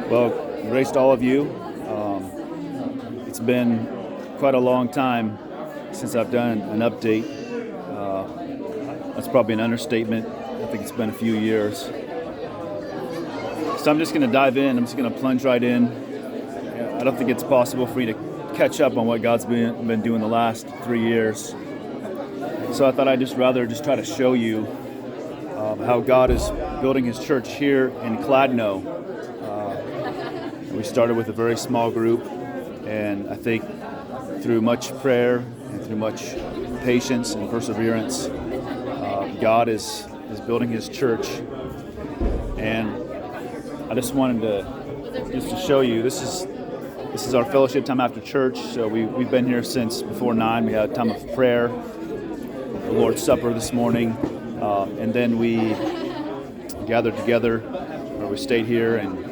Well, grace to all of you. It's been quite a long time since I've done an update. That's probably an understatement. I think it's been a few years. So I'm just going to dive in. I'm just going to plunge right in. I don't think it's possible for you to catch up on what God's been doing the last 3 years. So I thought I'd rather try to show you how God is building His church here in Kladno. We started with a very small group, and I think through much prayer and through much patience and perseverance, God is building His church. And I just wanted to show you, this is our fellowship time after church. So we've been here since before 9. We had a time of prayer, the Lord's Supper this morning, and then we gathered together, or we stayed here and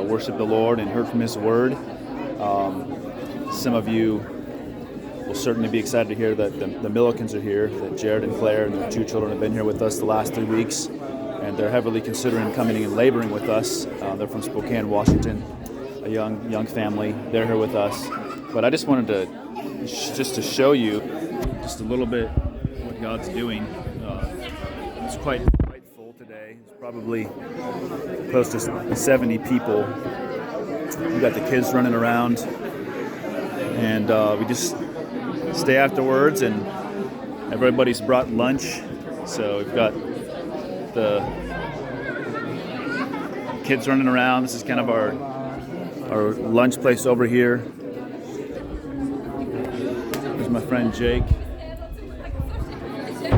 worshiped the Lord and heard from His Word. Some of you will certainly be excited to hear that the Millikins are here, that Jared and Claire and their 2 children have been here with us the last 3 weeks, and they're heavily considering coming and laboring with us. They're from Spokane, Washington, a young family. They're here with us. But I just wanted to show you just a little bit what God's doing. It's quite full today. It's probably close to 70 people. We've got the kids running around, and we just stay afterwards, and everybody's brought lunch. So we've got the kids running around. This is kind of our lunch place over here. There's my friend Jake.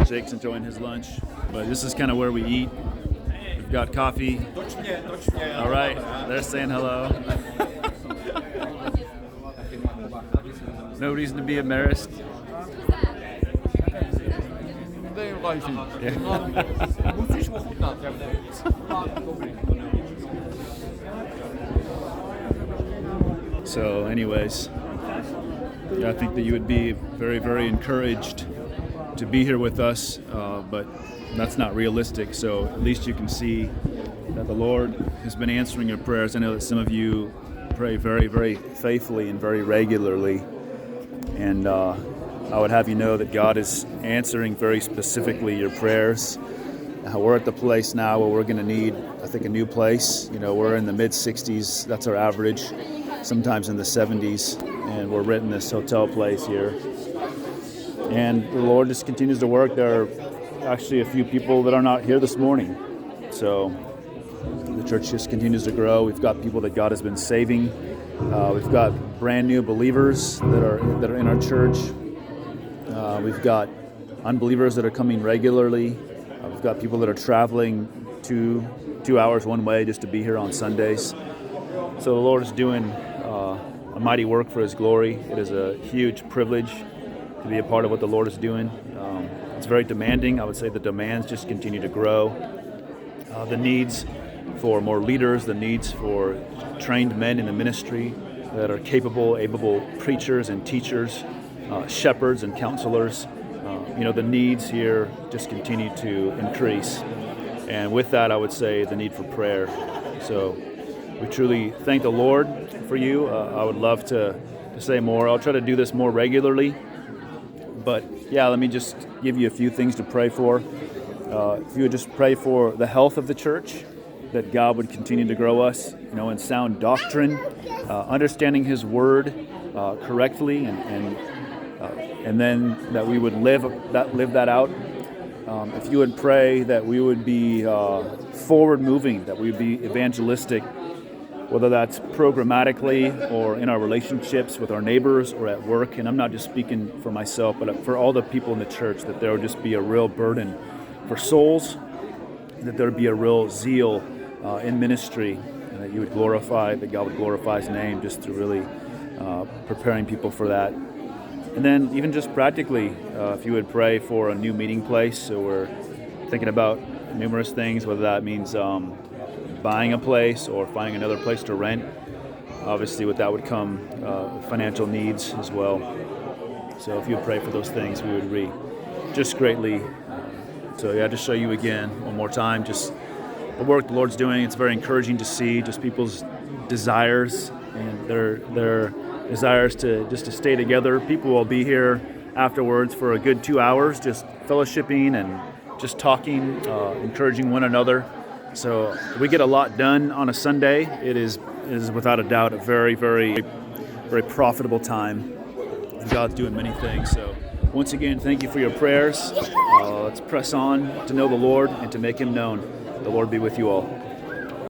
Jake's enjoying his lunch, but this is kind of where we eat. We've got coffee. All right, they're saying hello. No reason to be embarrassed. So anyways, I think that you would be very, very encouraged to be here with us, but that's not realistic. So at least you can see that the Lord has been answering your prayers. I know that some of you pray very, very faithfully and very regularly. And I would have you know that God is answering very specifically your prayers. We're at the place now where we're going to need, I think, a new place. You know, we're in the mid-60s. That's our average. Sometimes in the 70s. And we're renting this hotel place here. And the Lord just continues to work. There are actually a few people that are not here this morning. So the church just continues to grow. We've got people that God has been saving. We've got brand new believers that are in our church. We've got unbelievers that are coming regularly. We've got people that are traveling 2 hours one way just to be here on Sundays. So the Lord is doing a mighty work for His glory. It is a huge privilege to be a part of what the Lord is doing. It's very demanding. I would say the demands just continue to grow. The needs for more leaders, the needs for trained men in the ministry that are capable, able preachers and teachers, shepherds and counselors. The needs here just continue to increase. And with that, I would say the need for prayer. So we truly thank the Lord for you. I would love to say more. I'll try to do this more regularly. But yeah, let me just give you a few things to pray for. If you would just pray for the health of the church, that God would continue to grow us, in sound doctrine, understanding His Word correctly, and then that we would live that out. If you would pray that we would be forward-moving, that we would be evangelistic, whether that's programmatically or in our relationships with our neighbors or at work. And I'm not just speaking for myself, but for all the people in the church, that there would just be a real burden for souls, that there would be a real zeal in ministry, and that you would glorify, that God would glorify His name just through really preparing people for that. And then even just practically, if you would pray for a new meeting place. So we're thinking about numerous things, whether that means buying a place or finding another place to rent. Obviously, with that would come financial needs as well. So if you would pray for those things, we would agree just greatly. So yeah, just show you again one more time just the work the Lord's doing. It's very encouraging to see just people's desires and their desires to stay together. People will be here afterwards for a good 2 hours, just fellowshipping and just talking, encouraging one another. So we get a lot done on a Sunday. It is without a doubt a very, very, very profitable time. God's doing many things. So once again, thank you for your prayers. Let's press on to know the Lord and to make Him known. The Lord be with you all.